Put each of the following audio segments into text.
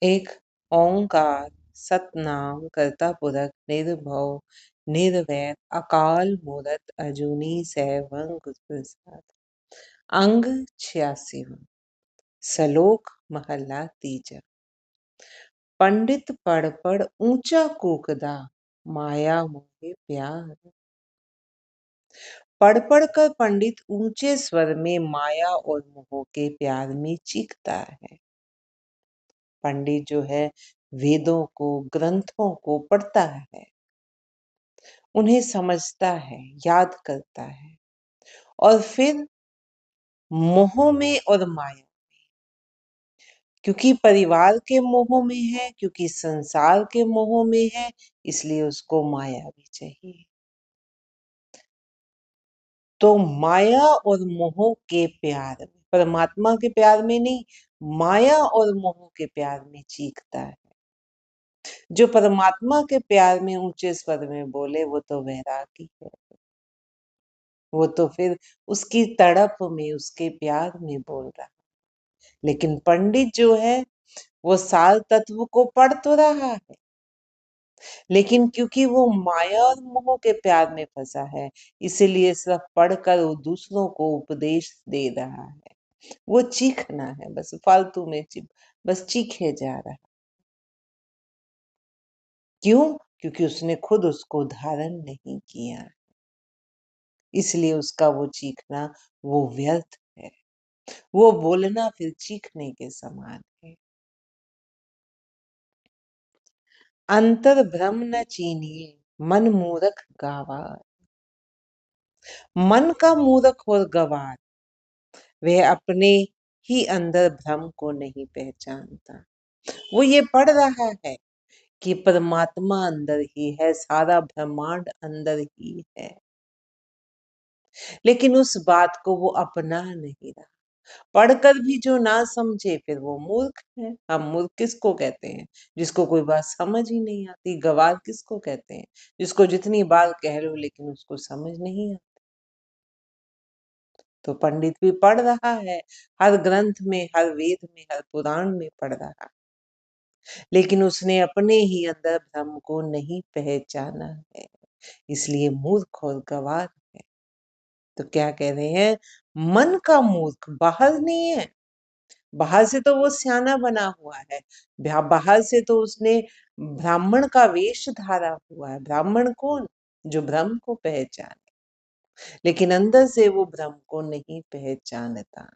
एक ओंकार सतनाम करता पुरख निर्भव निर्वैर अकाल मूरत अजूनी सैभं गुर प्रसाद। अंग 86वां। सलोक महला तीजा। पंडित पढ़ पढ़ ऊंचा कूकदा माया मोहे प्यार। पढ़ पढ़ कर पंडित ऊंचे स्वर में माया और मोह के प्यार में चीखता है। पंडित जो है वेदों को ग्रंथों को पढ़ता है, उन्हें समझता है, याद करता है और फिर मोह में और माया, क्योंकि परिवार के मोह में है, क्योंकि संसार के मोह में है, इसलिए उसको माया भी चाहिए। तो माया और मोह के प्यार में, परमात्मा के प्यार में नहीं, माया और मोह के प्यार में चीखता है। जो परमात्मा के प्यार में ऊंचे स्वर में बोले वो तो वैरागी है, वो तो फिर उसकी तड़प में उसके प्यार में बोल रहा। लेकिन पंडित जो है वो सार तत्व को पढ़ तो रहा है, लेकिन क्योंकि वो माया और मोह के प्यार में फंसा है, इसीलिए सिर्फ पढ़कर वो दूसरों को उपदेश दे रहा है। वो चीखना है, बस फालतू में बस चीखे जा रहा। क्यों? क्योंकि उसने खुद उसको धारण नहीं किया, इसलिए उसका वो चीखना वो व्यर्थ है। वो बोलना फिर चीखने के समान है। अंतर भ्रम न चीनिए मन मूरख गवार। मन का मूरख और गवार वह अपने ही अंदर भ्रम को नहीं पहचानता। वो ये पढ़ रहा है कि परमात्मा अंदर ही है, सारा ब्रह्मांड अंदर ही है, लेकिन उस बात को वो अपना नहीं रहा। पढ़कर भी जो ना समझे फिर वो मूर्ख है। हम मूर्ख किसको कहते हैं? जिसको कोई बात समझ ही नहीं आती। गवार किसको कहते हैं? जिसको जितनी बार कह लो लेकिन उसको समझ नहीं आती। तो पंडित भी पढ़ रहा है, हर ग्रंथ में, हर वेद में, हर पुराण में पढ़ रहा, लेकिन उसने अपने ही अंदर भ्रम को नहीं पहचाना है, इसलिए मूर्ख और गवार है। तो क्या कह रहे हैं? मन का मूर्ख बाहर नहीं है, बाहर से तो वो सियाना बना हुआ है, बाहर से तो उसने ब्राह्मण का वेश धारा हुआ है। ब्राह्मण कौन? जो ब्रह्म को पहचाने, लेकिन अंदर से वो ब्रह्म को नहीं पहचानता।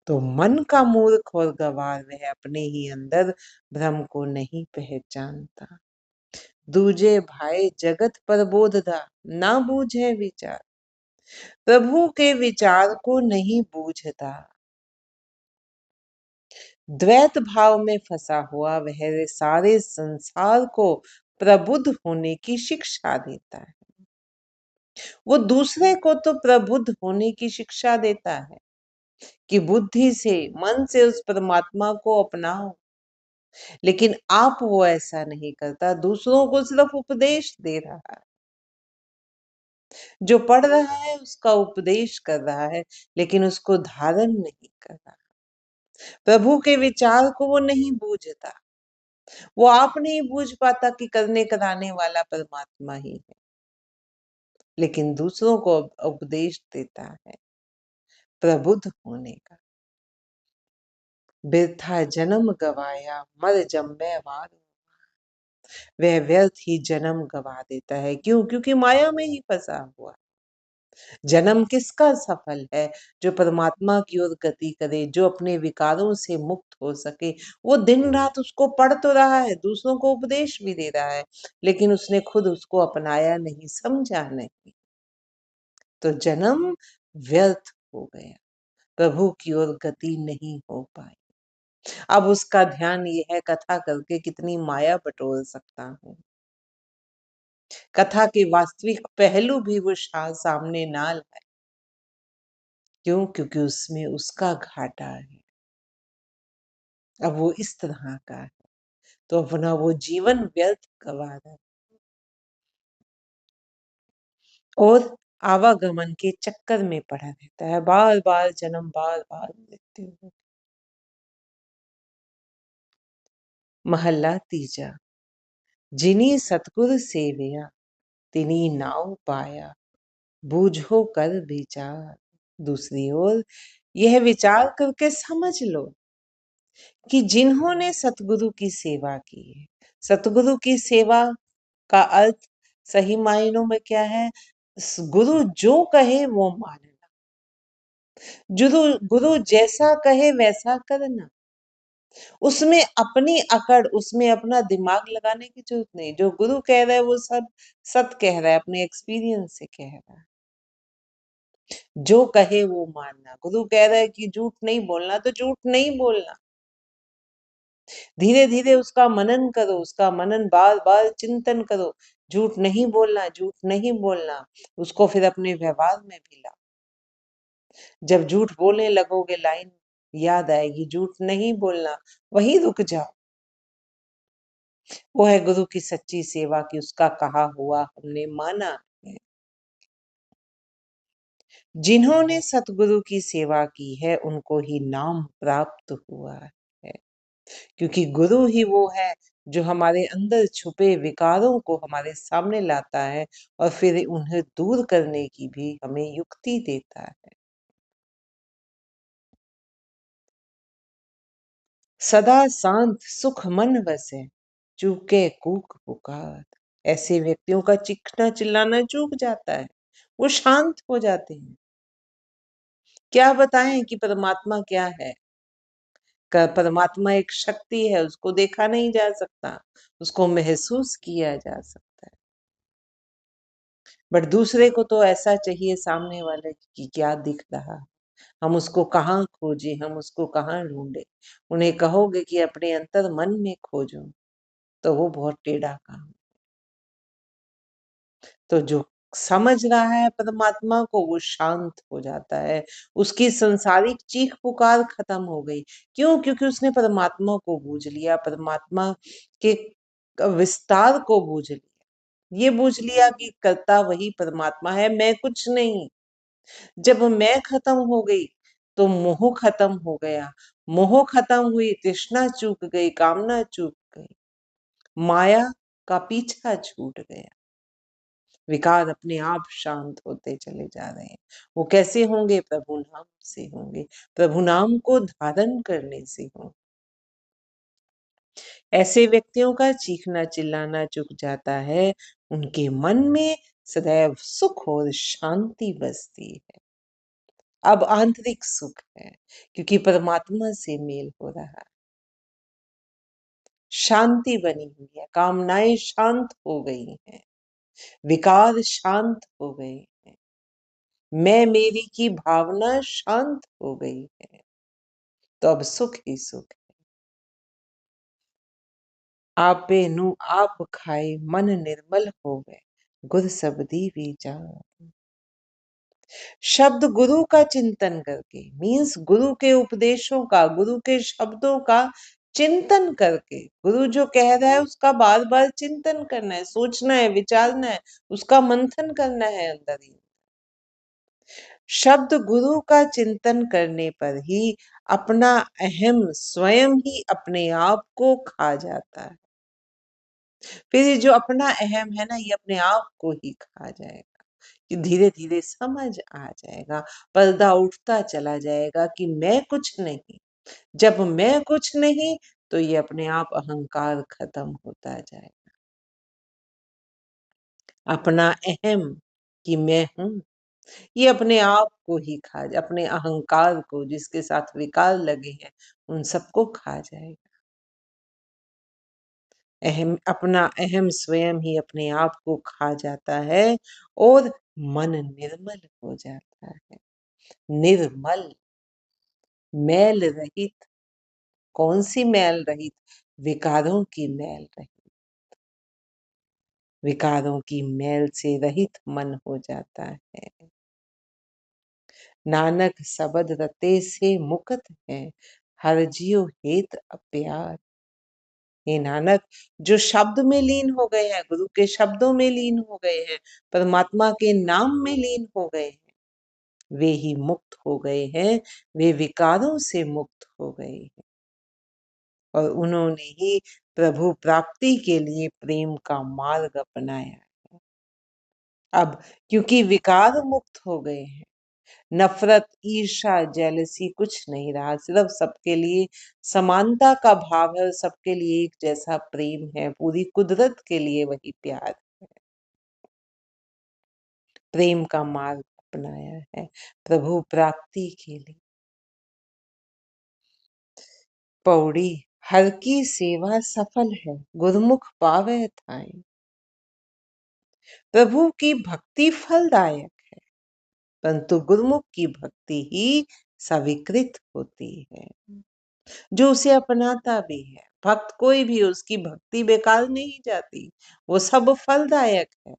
तो मन का मूर्ख और गवार वह अपने ही अंदर भ्रम को नहीं पहचानता। दूजे भाई जगत प्रबोधदा ना बूझे विचार। प्रभु के विचार को नहीं बूझता। द्वैत भाव में फंसा हुआ वह सारे संसार को प्रबुद्ध होने की शिक्षा देता है। वो दूसरे को तो प्रबुद्ध होने की शिक्षा देता है कि बुद्धि से, मन से उस परमात्मा को अपनाओ, लेकिन आप वो ऐसा नहीं करता, दूसरों को सिर्फ उपदेश दे रहा है। जो पढ़ रहा है उसका उपदेश कर रहा है, लेकिन उसको धारण नहीं कर रहा। प्रभु के विचार को वो नहीं बूझता। वो आप नहीं बूझ पाता कि करने कराने वाला परमात्मा ही है, लेकिन दूसरों को उपदेश देता है प्रबुद्ध होने का। बिरथा जन्म गवाया मर जम्मे वार। वह व्यर्थ ही जन्म गवा देता है। क्यों? क्योंकि माया में ही फंसा हुआ। जन्म किसका सफल है? जो परमात्मा की ओर गति करे, जो अपने विकारों से मुक्त हो सके। वो दिन रात उसको पढ़ तो रहा है, दूसरों को उपदेश भी दे रहा है, लेकिन उसने खुद उसको अपनाया नहीं, समझा नहीं, तो जन्म व्यर्थ हो गया, प्रभु की ओर गति नहीं हो पाई। अब उसका ध्यान ये है कथा करके कितनी माया बटोर सकता हूँ। कथा के वास्तविक पहलू भी वो सामने ना लाए। क्यों? क्योंकि उसमें उसका घाटा है। अब वो इस तरह का है, तो अपना वो जीवन व्यर्थ गवा रहा है और आवागमन के चक्कर में पड़ा रहता है, बार बार जन्म, बार बार मृत्यु। महला तीजा। जिनी सतगुर सेविया तिनी नाव पाया, बूझो कर विचार। दूसरी ओर यह विचार करके समझ लो कि जिन्होंने सतगुरु की सेवा की है, सतगुरु की सेवा का अर्थ सही मायनों में क्या है? गुरु जो कहे वो मानना, गुरु गुरु जैसा कहे वैसा करना, उसमें अपनी अकड़, उसमें अपना दिमाग लगाने की जरूरत नहीं। जो गुरु कह रहा है वो सब सत कह रहा है, अपने एक्सपीरियंस से कह रहा है। जो कहे वो मानना। गुरु कह रहा है कि झूठ नहीं बोलना, तो झूठ नहीं बोलना। धीरे धीरे उसका मनन करो, उसका मनन बार बार चिंतन करो। झूठ नहीं बोलना, झूठ नहीं बोलना, उसको फिर अपने व्यवहार में भी लाओ। जब झूठ बोलने लगोगे, लाइन याद आएगी, झूठ नहीं बोलना, वहीं रुक जाओ। वो है गुरु की सच्ची सेवा की, उसका कहा हुआ हमने माना है। जिन्होंने सतगुरु की सेवा की है उनको ही नाम प्राप्त हुआ है, क्योंकि गुरु ही वो है जो हमारे अंदर छुपे विकारों को हमारे सामने लाता है और फिर उन्हें दूर करने की भी हमें युक्ति देता है। सदा शांत सुख मन बसे, चूके कूक पुकार। ऐसे व्यक्तियों का चीखना चिल्लाना चूक जाता है, वो शांत हो जाते हैं। क्या बताएं कि परमात्मा क्या है? परमात्मा एक शक्ति है, उसको देखा नहीं जा सकता, उसको महसूस किया जा सकता है। बट दूसरे को तो ऐसा चाहिए सामने वाले की क्या दिख रहा, हम उसको कहाँ खोजें, हम उसको कहाँ ढूंढे। उन्हें कहोगे कि अपने अंतर मन में खोजो, तो वो बहुत टेढ़ा काम। तो जो समझ रहा है परमात्मा को, वो शांत हो जाता है, उसकी संसारिक चीख पुकार खत्म हो गई। क्यों? क्योंकि उसने परमात्मा को बूझ लिया, परमात्मा के विस्तार को बूझ लिया। ये बूझ लिया कि करता वही परमात्मा है, मैं कुछ नहीं। जब मैं खत्म हो गई तो मोह खत्म हो गया, मोह खत्म हुई, तृष्णा चूक गई, कामना चूक गई, माया का पीछा छूट गया, विकार अपने आप शांत होते चले जा रहे हैं। वो कैसे होंगे? प्रभु नाम से होंगे, प्रभु नाम को धारण करने से होंगे। ऐसे व्यक्तियों का चीखना चिल्लाना चुक जाता है, उनके मन में सदैव सुख और शांति बसती है। अब आंतरिक सुख है, क्योंकि परमात्मा से मेल हो रहा है, शांति बनी हुई है, कामनाएं शांत हो गई हैं, विकार शांत हो गए हैं, मैं मेरी की भावना शांत हो गई है। तो अब सुख ही सुख है। आपे नु आप खाए मन निर्मल हो गए, गुर शब्दी विचार। शब्द गुरु का चिंतन करके, मीन्स गुरु के उपदेशों का, गुरु के शब्दों का चिंतन करके, गुरु जो कह रहा है उसका बार बार चिंतन करना है, सोचना है, विचारना है, उसका मंथन करना है अंदर ही। शब्द गुरु का चिंतन करने पर ही अपना अहम स्वयं ही अपने आप को खा जाता है। फिर ये जो अपना अहम है ना, ये अपने आप को ही खा जाएगा, कि धीरे धीरे समझ आ जाएगा, पर्दा उठता चला जाएगा कि मैं कुछ नहीं। जब मैं कुछ नहीं, तो ये अपने आप अहंकार खत्म होता जाएगा। अपना अहम कि मैं हूं, ये अपने आप को ही खा जाए, अपने अहंकार को, जिसके साथ विकार लगे हैं, उन सबको खा जाएगा। अहम, अपना अहम स्वयं ही अपने आप को खा जाता है और मन निर्मल हो जाता है। निर्मल, मैल रहित। कौन सी मैल रहित? विकारों की मैल रहित। विकारों की मैल से रहित मन हो जाता है। नानक शब्द रते से मुक्त है, हर जियो हेत प्यार। हे नानक, जो शब्द में लीन हो गए हैं, गुरु के शब्दों में लीन हो गए हैं, परमात्मा के नाम में लीन हो गए हैं, वे ही मुक्त हो गए हैं, वे विकारों से मुक्त हो गए हैं और उन्होंने ही प्रभु प्राप्ति के लिए प्रेम का मार्ग अपनाया। अब क्योंकि विकार मुक्त हो गए हैं, नफरत, ईर्ष्या, जेलसी कुछ नहीं रहा, सिर्फ सबके लिए समानता का भाव है, सबके लिए एक जैसा प्रेम है, पूरी कुदरत के लिए वही प्यार, प्रेम का मार्ग अपनाया है प्रभु प्राप्ति के लिए। पौड़ी, हर की सेवा सफल है, गुरुमुख पावे थाई। प्रभु की भक्ति फलदायक है, परंतु गुरुमुख की भक्ति ही स्वीकृत होती है, जो उसे अपनाता भी है। भक्त कोई भी, उसकी भक्ति बेकार नहीं जाती, वो सब फलदायक है।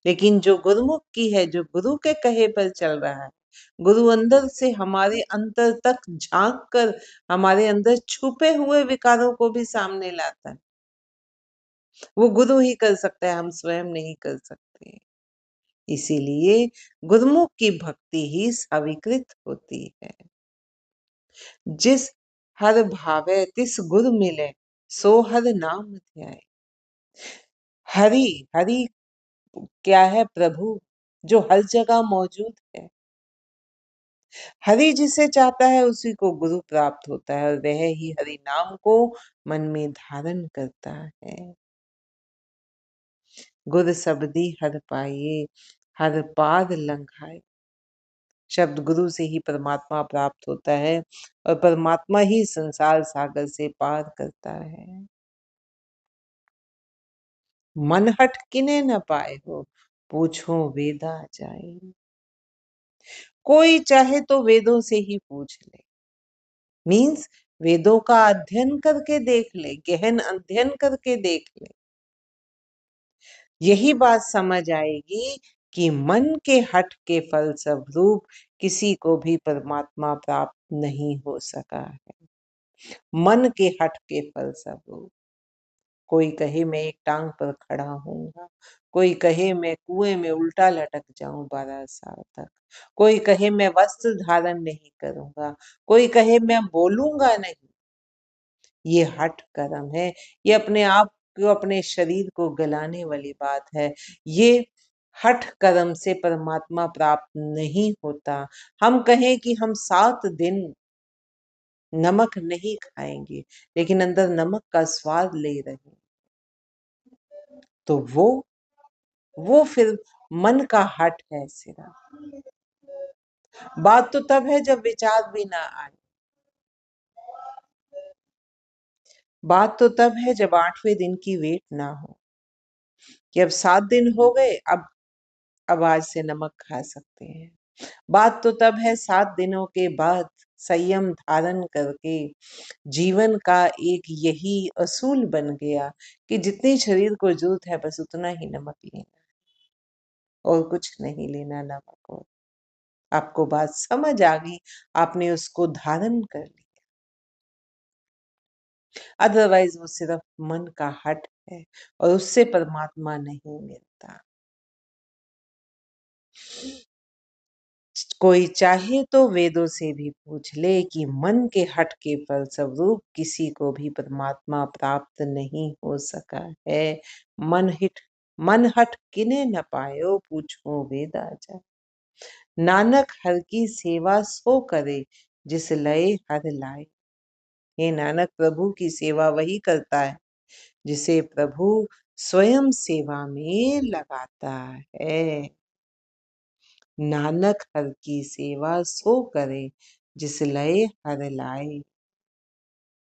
लेकिन जो गुरुमुख की है, जो गुरु के कहे पर चल रहा है, गुरु अंदर से हमारे अंतर तक झांक कर हमारे अंदर छुपे हुए विकारों को भी सामने लाता है, वो गुरु ही कर सकता है, हम स्वयं नहीं कर सकते। इसीलिए गुरुमुख की भक्ति ही स्वीकृत होती है। जिस हर भावे तिस गुर मिले, सो हर नाम ध्याए। हरि, हरि क्या है? प्रभु, जो हर जगह मौजूद है। हरि जिसे चाहता है उसी को गुरु प्राप्त होता है, और वह ही हरि नाम को मन में धारण करता है। गुर शब्दी हर पाए, हर पार लंघाए। शब्द गुरु से ही परमात्मा प्राप्त होता है, और परमात्मा ही संसार सागर से पार करता है। मन हट किने न पाए हो, पूछो वेदा जाए। कोई चाहे तो वेदों से ही पूछ ले, मीन्स वेदों का अध्ययन करके देख ले, गहन अध्ययन करके देख ले, यही बात समझ आएगी कि मन के हट के फल स्वरूप किसी को भी परमात्मा प्राप्त नहीं हो सका है। मन के हट के फल स्वरूप, कोई कहे मैं एक टांग पर खड़ा हूँगा, कोई कहे मैं कुएं में उल्टा लटक जाऊं 12 साल तक, कोई कहे मैं वस्त्र धारण नहीं करूंगा, कोई कहे मैं बोलूंगा नहीं। ये हठ कर्म है, ये अपने आप को, अपने शरीर को गलाने वाली बात है। ये हठ कर्म से परमात्मा प्राप्त नहीं होता। हम कहें कि हम 7 दिन नमक नहीं खाएंगे, लेकिन अंदर नमक का स्वाद ले रहे हैं, तो वो फिर मन का हट है सिर्फ। बात तो तब है जब विचार भी ना आए, बात तो तब है जब 8वें दिन की वेट ना हो कि अब 7 दिन हो गए, अब आज से नमक खा सकते हैं। बात तो तब है 7 दिनों के बाद संयम धारण करके जीवन का एक यही असूल बन गया कि जितनी शरीर को जरूरत है बस उतना ही नमक लेना, और कुछ नहीं लेना नमक को। आपको बात समझ आ गई, आपने उसको धारण कर लिया। अदरवाइज वो सिर्फ मन का हट है, और उससे परमात्मा नहीं मिलता। कोई चाहे तो वेदों से भी पूछ ले कि मन के हट के फलस्वरूप किसी को भी परमात्मा प्राप्त नहीं हो सका है। मन हट किने न पायो, पूछो वेदा जा। नानक हर की सेवा सो करे, जिस लय हर लाए। हे नानक, प्रभु की सेवा वही करता है जिसे प्रभु स्वयं सेवा में लगाता है। नानक हर की सेवा सो करे, जिस लय हर लाए।